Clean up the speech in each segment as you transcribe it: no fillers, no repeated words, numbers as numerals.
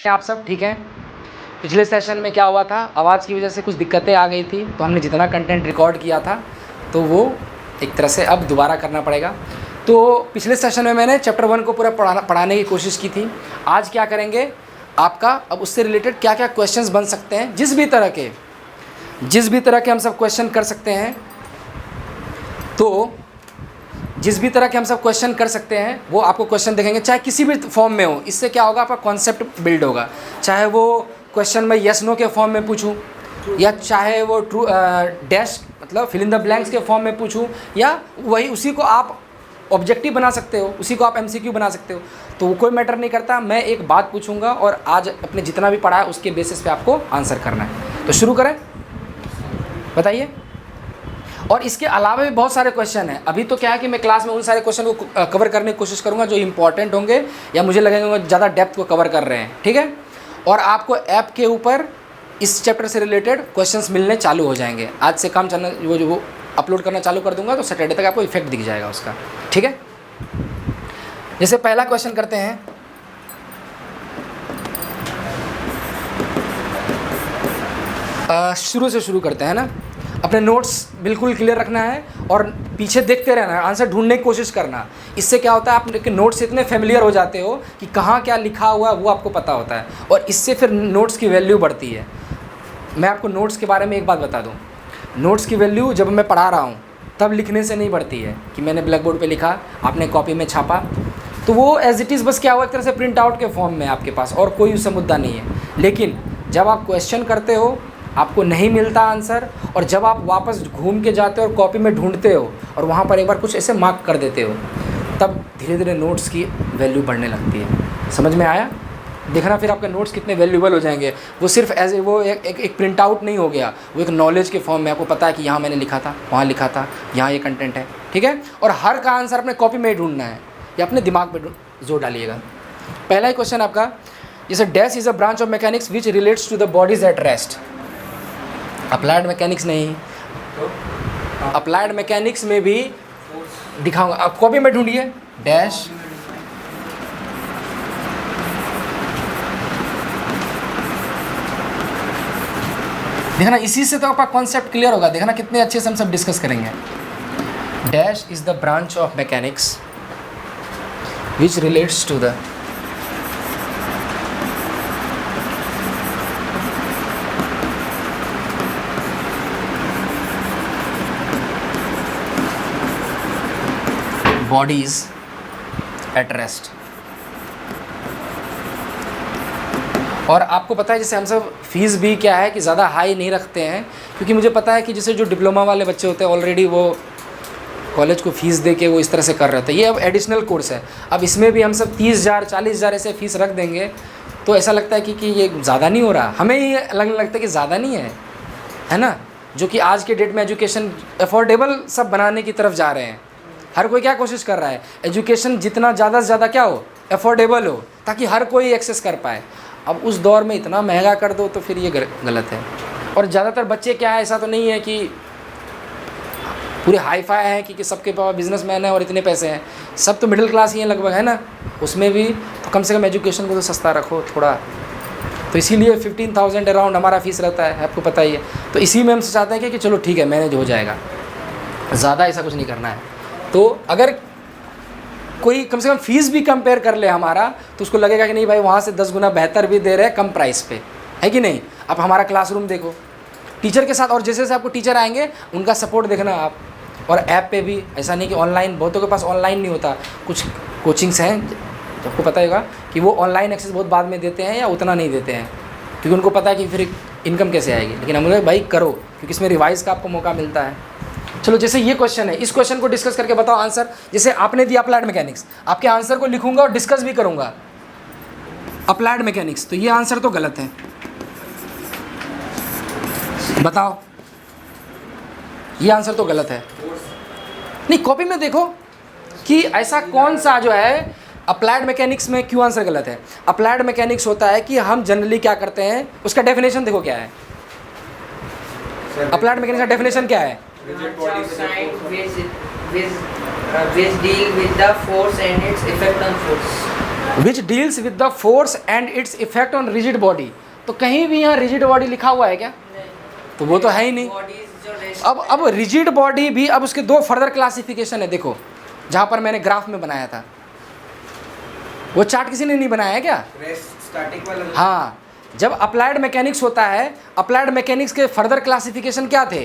आप सब ठीक हैं? पिछले सेशन में क्या हुआ था, आवाज़ की वजह से कुछ दिक्कतें आ गई थी, तो हमने जितना कंटेंट रिकॉर्ड किया था तो वो एक तरह से अब दोबारा करना पड़ेगा। तो पिछले सेशन में मैंने चैप्टर 1 को पूरा पढ़ाने की कोशिश की थी। आज क्या करेंगे, आपका अब उससे रिलेटेड क्या क्या क्वेश्चंस बन सकते हैं, जिस भी तरह के हम सब क्वेश्चन कर सकते हैं, तो जिस भी तरह के हम सब क्वेश्चन कर सकते हैं वो आपको क्वेश्चन देखेंगे, चाहे किसी भी फॉर्म में हो। इससे क्या होगा, आपका कॉन्सेप्ट बिल्ड होगा। चाहे वो क्वेश्चन मैं यस नो के फॉर्म में पूछूं, या चाहे वो ट्रू डैश मतलब फिल इन द ब्लैंक्स के फॉर्म में पूछूं, या वही उसी को आप ऑब्जेक्टिव बना सकते हो, उसी को आप एमसीक्यू बना सकते हो। तो वो कोई मैटर नहीं करता। मैं एक बात पूछूंगा और आज अपने जितना भी पढ़ा है उसके बेसिस पे आपको आंसर करना है। तो शुरू करें, बताइए। और इसके अलावा भी बहुत सारे क्वेश्चन हैं। अभी तो क्या है कि मैं क्लास में उन सारे क्वेश्चन को कवर करने की कोशिश करूंगा जो इंपॉर्टेंट होंगे या मुझे लगेगा ज़्यादा डेप्थ को कवर कर रहे हैं, ठीक है। और आपको ऐप के ऊपर इस चैप्टर से रिलेटेड क्वेश्चंस मिलने चालू हो जाएंगे। आज से काम चलना वो अपलोड करना चालू कर दूंगा, तो सैटरडे तक आपको इफेक्ट दिख जाएगा उसका, ठीक है। जैसे पहला क्वेश्चन करते हैं, शुरू से शुरू करते हैं ना। अपने नोट्स बिल्कुल क्लियर रखना है और पीछे देखते रहना है, आंसर ढूंढने की कोशिश करना। इससे क्या होता है, आप नोट्स इतने फेमिलियर हो जाते हो कि कहाँ क्या लिखा हुआ है वो आपको पता होता है, और इससे फिर नोट्स की वैल्यू बढ़ती है। मैं आपको नोट्स के बारे में एक बात बता दूँ, नोट्स की वैल्यू जब मैं पढ़ा रहा हूँ तब लिखने से नहीं बढ़ती है कि मैंने ब्लैक बोर्ड पर लिखा, आपने कॉपी में छापा, तो वो एज इट इज़ बस क्या हुआ, एक तरह से प्रिंट आउट के फॉर्म में आपके पास, और कोई उससे मुद्दा नहीं है। लेकिन जब आप क्वेश्चन करते हो, आपको नहीं मिलता आंसर, और जब आप वापस घूम के जाते हो और कॉपी में ढूंढते हो और वहाँ पर एक बार कुछ ऐसे मार्क कर देते हो, तब धीरे धीरे नोट्स की वैल्यू बढ़ने लगती है। समझ में आया? देखना फिर आपके नोट्स कितने वैल्यूबल हो जाएंगे। वो सिर्फ एज वो एक प्रिंट आउट नहीं हो गया, वो एक नॉलेज के फॉर्म में आपको पता है कि यहाँ मैंने लिखा था, वहाँ लिखा था, यहाँ ये कंटेंट है, ठीक है। और हर का आंसर अपने कॉपी में ही ढूंढना है या अपने दिमाग में जोर डालिएगा। पहला ही क्वेश्चन आपका, जैसे dash is a branch of mechanics which relates to the bodies at rest. Applied mechanics नहीं, अप्लाइड मैकेनिक्स में भी दिखाऊंगा, आप कॉपी में ढूंढिए। डैश देखना, इसी से तो आपका कॉन्सेप्ट क्लियर होगा। देखना कितने अच्छे से हम सब डिस्कस करेंगे। Dash is the branch of mechanics which relates to the bodies at rest. और आपको पता है, जैसे हम सब फीस भी क्या है कि ज़्यादा हाई नहीं रखते हैं, क्योंकि मुझे पता है कि जैसे जो डिप्लोमा वाले बच्चे होते हैं ऑलरेडी वो कॉलेज को फ़ीस दे के वो इस तरह से कर रहे थे। ये अब एडिशनल कोर्स है, अब इसमें भी हम सब 30,000 40,000 ऐसे फ़ीस रख देंगे तो ऐसा लगता है कि ये ज़्यादा नहीं हो रहा। हमें ये लगने लगता है कि ज़्यादा नहीं है ना। जो कि आज के डेट में एजुकेशन अफोर्डेबल सब बनाने की तरफ जा रहे हैं। हर कोई क्या कोशिश कर रहा है, एजुकेशन जितना ज़्यादा से ज़्यादा क्या हो, अफोर्डेबल हो, ताकि हर कोई एक्सेस कर पाए। अब उस दौर में इतना महंगा कर दो तो फिर ये गलत है। और ज़्यादातर बच्चे क्या है, ऐसा तो नहीं है कि पूरे हाई फाई हैं कि सबके पास बिजनेसमैन है और इतने पैसे हैं, सब तो मिडिल क्लास ही हैं लगभग, है ना। उसमें भी तो कम से कम एजुकेशन को तो सस्ता रखो थोड़ा। तो इसीलिए 15,000 अराउंड हमारा फ़ीस रहता है, आपको पता ही है। तो इसी में हम चाहते हैं कि चलो ठीक है, मैनेज हो जाएगा, ज़्यादा ऐसा कुछ नहीं करना है। तो अगर कोई कम से कम फ़ीस भी कंपेयर कर ले हमारा, तो उसको लगेगा कि नहीं भाई, वहाँ से 10 गुना बेहतर भी दे रहे हैं कम प्राइस पे, है कि नहीं। आप हमारा क्लासरूम देखो टीचर के साथ, और जैसे जैसे आपको टीचर आएंगे उनका सपोर्ट देखना आप। और ऐप पे भी ऐसा नहीं कि ऑनलाइन, बहुतों के पास ऑनलाइन नहीं होता। कुछ कोचिंग्स हैं आपको पता होगा कि वो ऑनलाइन एक्सेस बहुत बाद में देते हैं या उतना नहीं देते हैं, क्योंकि उनको पता है कि फिर इनकम कैसे आएगी। लेकिन हम लोग भाई करो, क्योंकि इसमें रिवाइज़ का आपको मौका मिलता है। चलो, जैसे ये क्वेश्चन है, इस क्वेश्चन को डिस्कस करके बताओ आंसर। जैसे आपने दिया अप्लाइड मैकेनिक्स, आपके आंसर को लिखूंगा और डिस्कस भी करूंगा। अप्लाइड मैकेनिक्स, तो ये आंसर तो गलत है, बताओ। ये आंसर तो गलत है। नहीं, कॉपी में देखो कि ऐसा कौन सा जो है अप्लाइड मैकेनिक्स में क्यों आंसर गलत है। अप्लाइड मैकेनिक्स होता है कि हम जनरली क्या करते हैं, उसका डेफिनेशन देखो क्या है। अप्लाइड मैकेनिक्स का डेफिनेशन क्या है? which deal with the force and its effect on force. Which deals with the force and its effect on rigid body. तो कहीं भी यहाँ रिजिड बॉडी लिखा हुआ है क्या? तो वो तो है ही नहीं। अब रिजिड बॉडी भी, अब उसके दो फर्दर क्लासिफिकेशन है। देखो जहाँ पर मैंने ग्राफ में बनाया था, वो चार्ट किसी ने नहीं बनाया है क्या? स्टैटिक वाला। हाँ, जब अप्लाइड मैकेनिक्स होता है, अप्लाइड मैकेनिक्स के फर्दर क्लासिफिकेशन क्या थे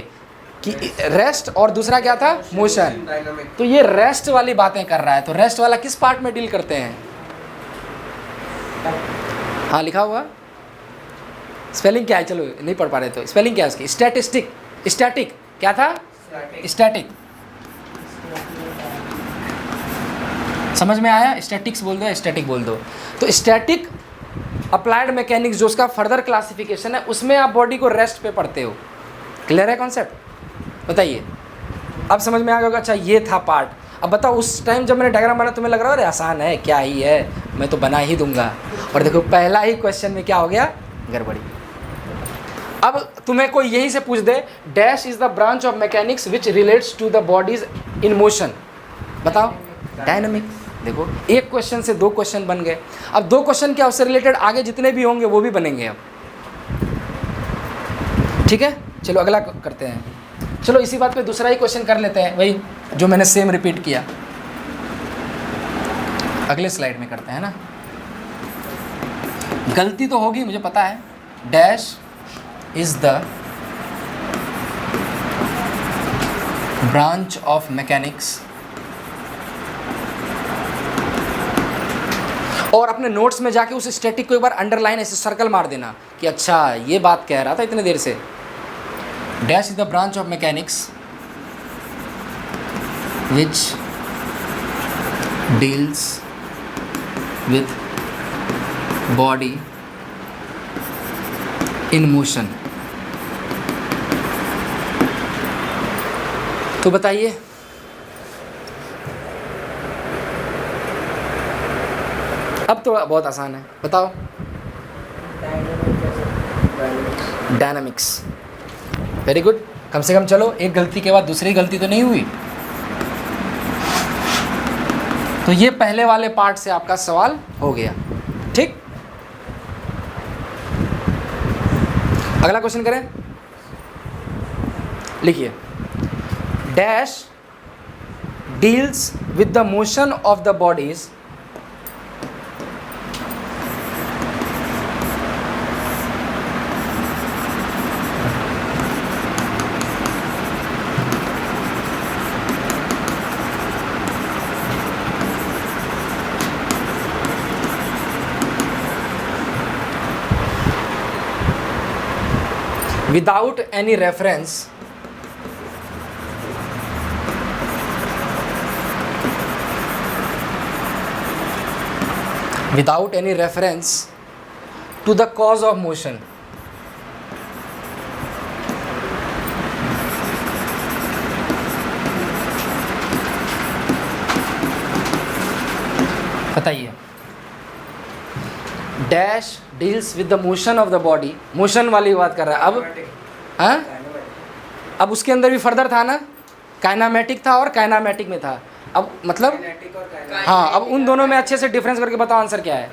कि रेस्ट और दूसरा क्या था? मोशन। तो ये रेस्ट वाली बातें कर रहा है। तो रेस्ट वाला किस पार्ट में डील करते हैं? हाँ लिखा हुआ, स्पेलिंग क्या है? चलो नहीं पढ़ पा रहे तो स्पेलिंग क्या है उसकी? स्टैटिस्टिक, स्टैटिक क्या था? स्टैटिक। समझ में आया? स्टैटिक्स बोल दो, स्टैटिक बोल दो। तो स्टैटिक अप्लाइड मैकेनिक्स जो उसका फर्दर क्लासिफिकेशन है, उसमें आप बॉडी को रेस्ट पे पढ़ते हो। क्लियर है कॉन्सेप्ट? बताइए, अब समझ में आ गया? अच्छा ये था पार्ट। अब बताओ उस टाइम जब मैंने डायग्राम बना तुम्हें लग रहा है अरे आसान है, क्या ही है, मैं तो बना ही दूंगा। और देखो पहला ही क्वेश्चन में क्या हो गया? गड़बड़ी। अब तुम्हें कोई यहीं से पूछ दे, dash is the branch of mechanics which relates to the bodies in motion. बताओ, डायनामिक। देखो एक क्वेश्चन से दो क्वेश्चन बन गए। अब दो क्वेश्चन क्या, उससे रिलेटेड आगे जितने भी होंगे वो भी बनेंगे अब। ठीक है, चलो अगला करते हैं। चलो इसी बात पे दूसरा ही क्वेश्चन कर लेते हैं, वही जो मैंने सेम रिपीट किया। अगले स्लाइड में करते हैं ना। गलती तो होगी मुझे पता है। Dash is the branch of mechanics, और अपने नोट्स में जाके उस स्टैटिक को एक बार अंडरलाइन ऐसे सर्कल मार देना कि अच्छा ये बात कह रहा था इतने देर से। Dash is the branch of mechanics which deals with body in motion. तो बताइए अब तो बहुत आसान है, बताओ। Dynamics, very good. कम से कम चलो एक गलती के बाद दूसरी गलती तो नहीं हुई। तो ये पहले वाले पार्ट से आपका सवाल हो गया। ठीक, अगला क्वेश्चन करें। लिखिए, dash deals with the motion of the bodies without any reference to the cause of motion। बताइए, dash deals with the motion of the body, motion वाली बात कर रहा है। अब हाँ, अब उसके अंदर भी फर्दर था ना, काइनामेटिक था और काइनामेटिक में था। अब मतलब हाँ, अब उन दोनों में अच्छे से डिफरेंस करके बताओ आंसर क्या है।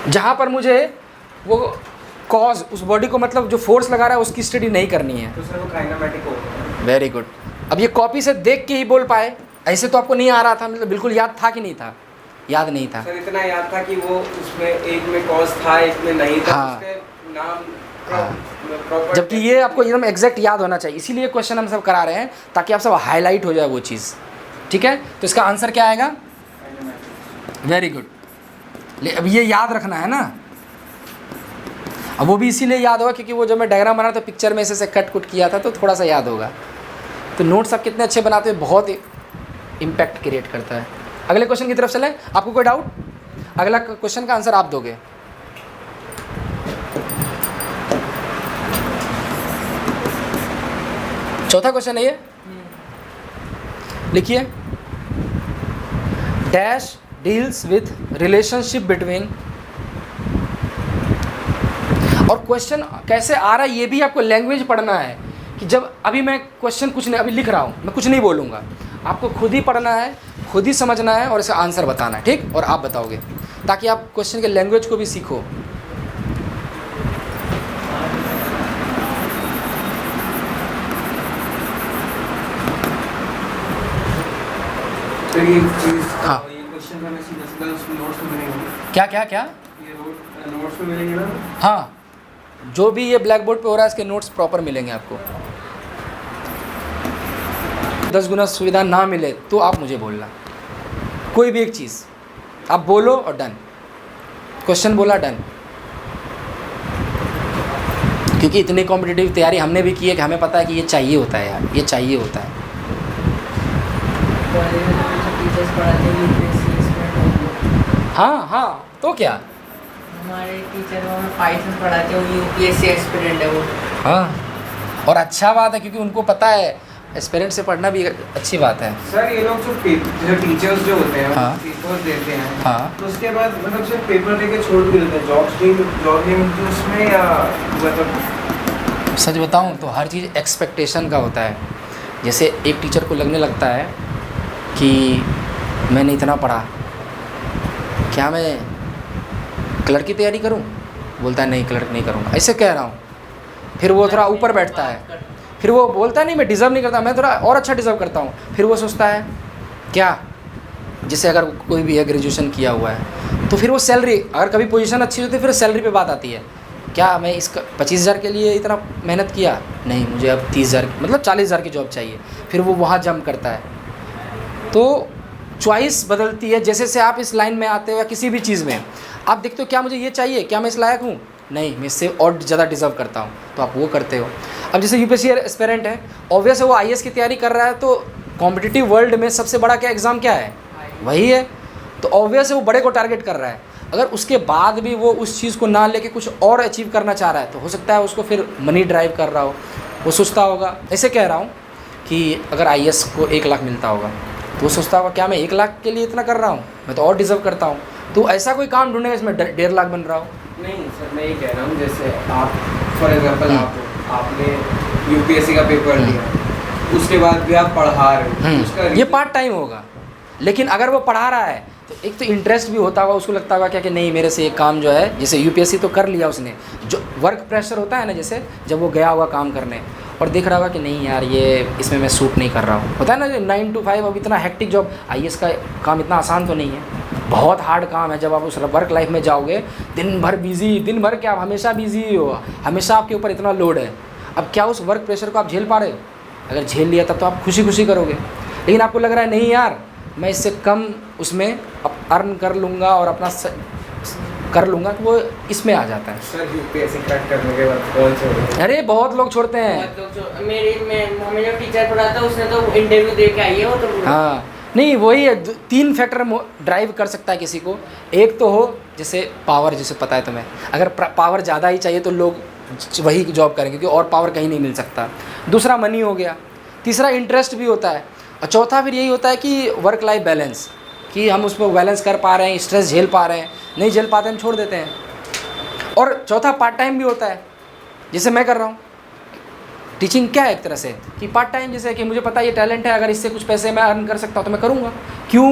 जहाँ पर मुझे वो कॉज, उस बॉडी को मतलब जो फोर्स लगा रहा है उसकी स्टडी नहीं करनी है, तो सर वो काइनेमेटिक होगा। Very good. अब ये कॉपी से देख के ही बोल पाए, ऐसे तो आपको नहीं आ रहा था, मतलब बिल्कुल याद था कि नहीं था? याद नहीं था सर, इतना याद था कि वो उसमें एक में कॉज था एक में नहीं था। हाँ। उसके नाम हाँ। जबकि ये आपको एकदम एग्जैक्ट याद होना चाहिए, इसीलिए क्वेश्चन हम सब करा रहे हैं ताकि आप सब हाईलाइट हो जाए वो चीज़। ठीक है, तो इसका आंसर क्या आएगा? Very good. अब ये याद रखना है ना। अब वो भी इसीलिए याद होगा क्योंकि वो जब मैं डायग्राम बना तो पिक्चर में ऐसे कट कुट किया था, तो थोड़ा सा याद होगा। तो नोट्स आप कितने अच्छे बनाते हो, बहुत इम्पैक्ट क्रिएट करता है। अगले क्वेश्चन की तरफ चलें। आपको कोई डाउट? अगला क्वेश्चन का आंसर आप दोगे। चौथा क्वेश्चन है ये, लिखिए, dash deals with relationship between. और क्वेश्चन कैसे आ रहा है ये भी आपको लैंग्वेज पढ़ना है कि जब अभी मैं क्वेश्चन कुछ नहीं, अभी लिख रहा हूँ, मैं कुछ नहीं बोलूँगा, आपको खुद ही पढ़ना है, खुद ही समझना है और इसका आंसर बताना है, ठीक? और आप बताओगे, ताकि आप क्वेश्चन के लैंग्वेज को भी सीखो। तो ये चीज़ हाँ। ये क्वेश्चन का मैं सीधा उसमें नोट्स में मिलेंगे, क्या क्या क्या? ये नोट्स में मिलेंगे ना? हाँ, जो भी ये ब्लैक बोर्ड पे हो रहा है इसके नोट्स प्रॉपर मिलेंगे आपको। 10 गुना सुविधा ना मिले तो आप मुझे बोलना, कोई भी एक चीज़ आप बोलो और डन। क्वेश्चन बोला, डन। क्योंकि इतनी कॉम्पिटिटिव तैयारी हमने भी की है कि हमें पता है कि ये चाहिए होता है यार, ये चाहिए होता है। टीचर्स पढ़ाते हैं यूपीएससी एक्सपर्ट। हाँ हाँ, तो क्या? हमारे टीचर वो हमें पाइथन पढ़ाते हैं, वो यूपीएससी एक्सपीरियंट है वो। हाँ, और अच्छा बात है, क्योंकि उनको पता है एस्पिरेंट से पढ़ना भी अच्छी बात है। सर ये लोग जो टीचर्स जो होते हैं हाँ। पेपर्स देते हैं, हाँ, तो उसके बाद मतलब सिर्फ पेपर देके छोड़ भी देते हैं, जॉब नहीं मिलती उसमें, या मतलब सच बताऊं तो हर चीज़ एक्सपेक्टेशन का होता है। जैसे एक टीचर को लगने लगता है कि मैंने इतना पढ़ा, क्या मैं क्लर्क की तैयारी करूं? बोलता है नहीं, क्लर्क नहीं करूंगा, ऐसे कह रहा हूं। फिर वो थोड़ा ऊपर बैठता है, फिर वो बोलता है नहीं मैं डिज़र्व नहीं करता, मैं थोड़ा और अच्छा डिज़र्व करता हूँ। फिर वो सोचता है क्या, जैसे अगर कोई भी है ग्रेजुएशन किया हुआ है तो फिर वो सैलरी, अगर कभी पोजीशन अच्छी होती है फिर सैलरी पे बात आती है, क्या मैं इसका 25,000 के लिए इतना मेहनत किया, नहीं मुझे अब 30,000 मतलब 40,000 की जॉब चाहिए। फिर वो वहाँ जंप करता है। तो चॉइस बदलती है जैसे से आप इस लाइन में आते हो या किसी भी चीज़ में आप देखते हो क्या मुझे ये चाहिए, क्या मैं इस लायक हूँ, नहीं मैं इससे और ज़्यादा डिज़र्व करता हूँ, तो आप वो करते हो। अब जैसे यूपीएससी एस्पिरेंट है, ऑब्वियस है वो आईएएस की तैयारी कर रहा है, तो कॉम्पिटिटिव वर्ल्ड में सबसे बड़ा क्या एग्ज़ाम क्या है, वही है। तो ऑब्वियस है वो बड़े को टारगेट कर रहा है। अगर उसके बाद भी वो उस चीज़ को ना लेके कुछ और अचीव करना चाह रहा है तो हो सकता है उसको फिर मनी ड्राइव कर रहा हो, वो सोचता होगा, ऐसे कह रहा हूँ कि अगर आईएएस को 1 लाख मिलता होगा तो वो सोचता होगा क्या मैं 1 लाख के लिए इतना कर रहा हूँ, मैं तो और डिज़र्व करता हूँ। तो ऐसा कोई काम ढूंढेगा इसमें 1.5 लाख बन रहा हो। नहीं सर, मैं ये कह रहा हूँ जैसे आप फॉर एग्जांपल आपने यूपीएससी का पेपर दिया, उसके बाद भी आप पढ़ा रहे हो, उसका ये पार्ट टाइम होगा। लेकिन अगर वो पढ़ा रहा है तो एक तो इंटरेस्ट भी होता होगा, उसको लगता होगा क्या कि नहीं मेरे से ये काम जो है, जैसे यूपीएससी तो कर लिया उसने, जो वर्क प्रेशर होता है ना, जैसे जब वो गया होगा काम करने और देख रहा होगा कि नहीं यार ये इसमें मैं सूट नहीं कर रहा हूँ, होता है ना 9 to 5, अब इतना हेक्टिक जॉब, आईएएस का काम इतना आसान तो नहीं है, बहुत हार्ड काम है। जब आप उस वर्क लाइफ में जाओगे, दिन भर बिजी, दिन भर क्या, आप हमेशा बिजी ही हो, हमेशा आपके ऊपर इतना लोड है। अब क्या उस वर्क प्रेशर को आप झेल पा रहे हो? अगर झेल लिया तब तो आप खुशी खुशी करोगे, लेकिन आपको लग रहा है नहीं यार मैं इससे कम उसमें अब अर्न कर लूँगा और अपना कर लूँगा, तो वो इसमें आ जाता है। सर यूपीएससी क्रैक करने के बाद कौन छोड़ेगा? अरे बहुत लोग छोड़ते हैं। हमें जो टीचर पढ़ाता उसने तो इंटरव्यू दे के आई है वो तो। हाँ, नहीं वही है, 3 फैक्टर ड्राइव कर सकता है किसी को। एक तो हो जैसे पावर, जैसे पता है तुम्हें, अगर पावर ज़्यादा ही चाहिए तो लोग वही जॉब करेंगे क्योंकि और पावर कहीं नहीं मिल सकता। दूसरा मनी हो गया, तीसरा इंटरेस्ट भी होता है, और चौथा फिर यही होता है कि वर्क लाइफ बैलेंस, कि हम उसमें बैलेंस कर पा रहे हैं, स्ट्रेस झेल पा रहे हैं, नहीं झेल पाते हम छोड़ देते हैं। और चौथा पार्ट टाइम भी होता है, जैसे मैं कर रहा हूँ। टीचिंग क्या है एक तरह से कि पार्ट टाइम, जैसे कि मुझे पता है ये टैलेंट है, अगर इससे कुछ पैसे मैं अर्न कर सकता हूँ तो मैं करूँगा, क्यों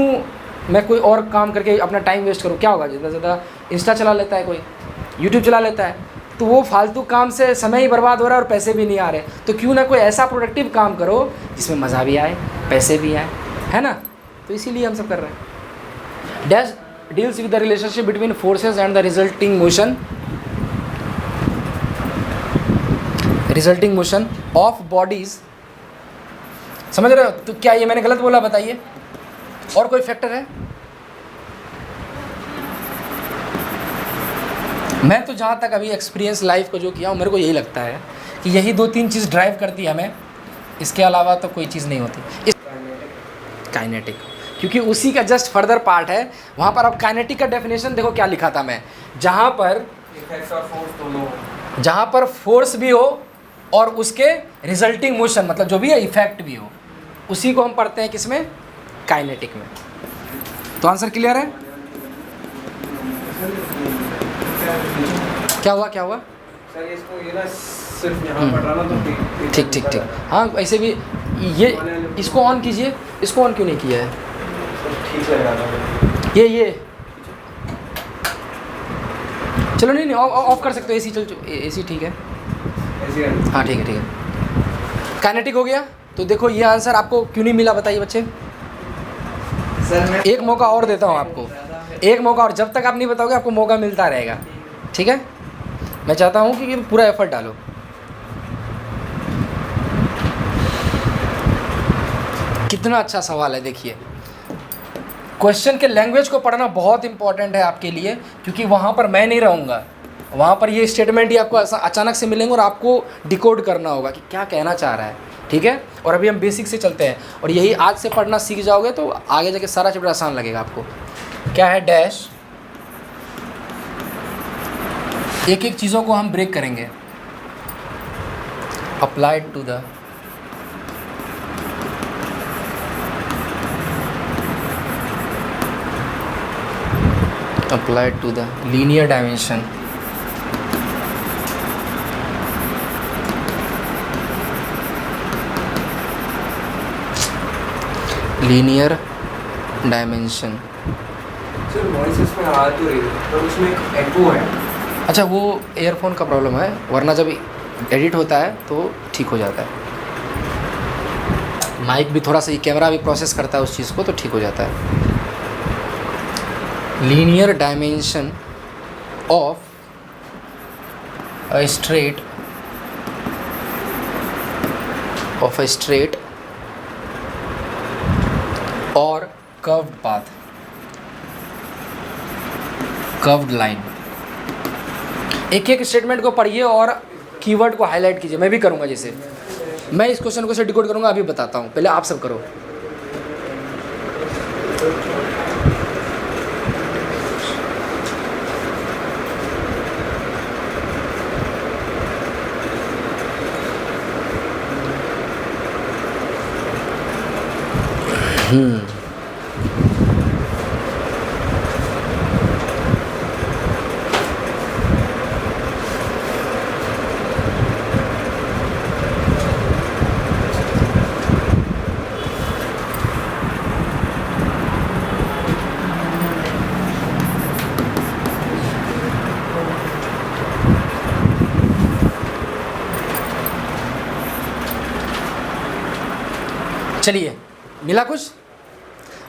मैं कोई और काम करके अपना टाइम वेस्ट करूँ? क्या होगा, ज़्यादा से ज़्यादा इंस्टा चला लेता है कोई, यूट्यूब चला लेता है, तो वो फालतू काम से समय ही बर्बाद हो रहा है और पैसे भी नहीं आ रहे। तो क्यों ना कोई ऐसा प्रोडक्टिव काम करो जिसमें मज़ा भी आए, पैसे भी आए, है ना? तो इसीलिए हम सब कर रहे हैं। Dash deals with the relationship between forces and the resulting motion of bodies. समझ रहे हो? तो क्या ये मैंने गलत बोला, बताइए? और कोई फैक्टर है? मैं तो जहाँ तक अभी एक्सपीरियंस लाइफ को जो किया हूँ, मेरे को यही लगता है कि यही 2-3 चीज़ ड्राइव करती है हमें, इसके अलावा तो कोई चीज़ नहीं होती। काइनेटिक, क्योंकि उसी का जस्ट फर्दर पार्ट है। वहाँ पर अब काइनेटिक का डेफिनेशन देखो क्या लिखा था मैं, जहाँ पर फोर्स भी हो और उसके रिजल्टिंग मोशन, मतलब जो भी है इफेक्ट भी हो, उसी को हम पढ़ते हैं किसमें? काइनेटिक में। तो आंसर क्लियर है? क्या हुआ? सर इसको ये ना सिर्फ यहाँ पढ़ रहा ना तो ठीक। हाँ, ऐसे भी ये इसको ऑन कीजिए, इसको ऑन क्यों नहीं किया है? पीछे लगाना ये चलो नहीं ऑफ कर सकते हो, एसी चल, एसी ठीक है, ऐसे करना। हाँ ठीक है। काइनेटिक हो गया। तो देखो ये आंसर आपको क्यों नहीं मिला बताइए बच्चे। सर मैं एक मौका और देता हूँ आपको, एक मौका और, जब तक आप नहीं बताओगे आपको मौका मिलता रहेगा, ठीक है। मैं चाहता हूँ कि पूरा एफर्ट डालो। कितना अच्छा सवाल है, देखिए क्वेश्चन के लैंग्वेज को पढ़ना बहुत इंपॉर्टेंट है आपके लिए, क्योंकि वहाँ पर मैं नहीं रहूँगा, वहाँ पर ये स्टेटमेंट ही आपको अचानक से मिलेंगे और आपको डिकोड करना होगा कि क्या कहना चाह रहा है, ठीक है। और अभी हम बेसिक से चलते हैं, और यही आज से पढ़ना सीख जाओगे तो आगे जाके सारा चैप्टर आसान लगेगा आपको। क्या है डैश, एक एक चीज़ों को हम ब्रेक करेंगे। Applied to the linear dimension, linear dimension. Sir voice इसमें आ तो रही है पर उसमें एको है। अच्छा वो एयरफोन का प्रॉब्लम है, वरना जब एडिट होता है तो ठीक हो जाता है। माइक भी थोड़ा सा, ये कैमरा भी प्रोसेस करता है उस चीज़ को, तो ठीक हो जाता है। Linear dimension of a straight और curved path, curved line। एक एक स्टेटमेंट को पढ़िए और कीवर्ड को हाईलाइट कीजिए। मैं भी करूँगा, जैसे मैं इस क्वेश्चन को से डिकोड करूँगा, अभी बताता हूँ, पहले आप सब करो। चलिए मिला कुछ।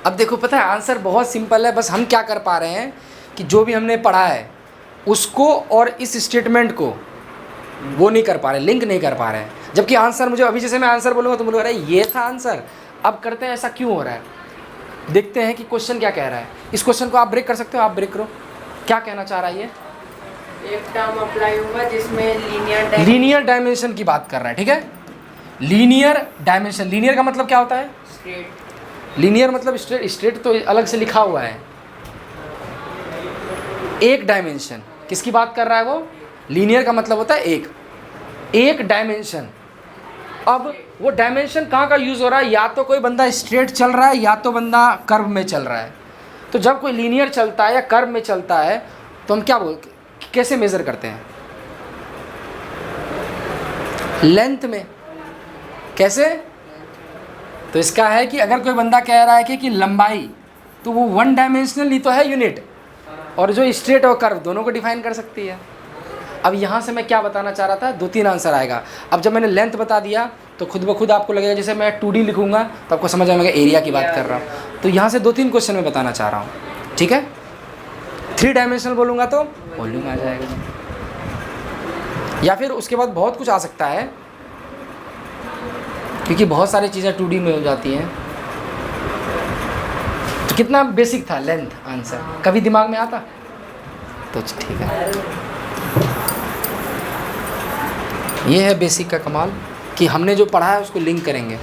अब देखो पता है आंसर बहुत सिंपल है, बस हम क्या कर पा रहे हैं कि जो भी हमने पढ़ा है उसको और इस स्टेटमेंट को वो नहीं कर पा रहे, लिंक नहीं कर पा रहे हैं। जबकि आंसर मुझे अभी, जैसे मैं आंसर बोलूँगा तो मुझे अरे ये था आंसर, अब करते हैं ऐसा क्यों हो रहा है, देखते हैं कि क्वेश्चन क्या कह रहा है। इस क्वेश्चन को आप ब्रेक कर सकते हो, आप ब्रेक करो, क्या कहना चाह रहा है ये। एक टर्म अप्लाई होगा जिसमें लीनियर डायमेंशन की बात कर रहा है, ठीक है। लीनियर डायमेंशन, लीनियर का मतलब क्या होता है, स्ट्रेट। लीनियर मतलब स्ट्रेट, स्ट्रेट तो अलग से लिखा हुआ है। एक डायमेंशन किसकी बात कर रहा है वो, लीनियर का मतलब होता है एक डायमेंशन। अब वो डायमेंशन कहाँ का यूज़ हो रहा है, या तो कोई बंदा स्ट्रेट चल रहा है या तो बंदा कर्व में चल रहा है। तो जब कोई लीनियर चलता है या कर्व में चलता है तो हम क्या कैसे मेज़र करते हैं, लेंथ में। कैसे, तो इसका है कि अगर कोई बंदा कह रहा है कि लंबाई, तो वो वन डायमेंशनल ही तो है यूनिट, और जो स्ट्रेट और कर्व दोनों को डिफाइन कर सकती है। अब यहाँ से मैं क्या बताना चाह रहा था, 2-3 आंसर आएगा। अब जब मैंने लेंथ बता दिया तो खुद ब खुद आपको लगेगा, जैसे मैं 2D लिखूंगा तो आपको समझ आएगा एरिया की बात कर रहा हूँ। तो यहाँ से 2-3 क्वेश्चन मैं बताना चाह रहा हूँ, ठीक है। 3 डायमेंशनल बोलूँगा तो वॉल्यूम आ जाएगा, या फिर उसके बाद बहुत कुछ आ सकता है, क्योंकि बहुत सारी चीज़ें 2D में हो जाती हैं। तो कितना बेसिक था लेंथ आंसर, कभी दिमाग में आता तो ठीक है। ये है बेसिक का कमाल कि हमने जो पढ़ा है उसको लिंक करेंगे।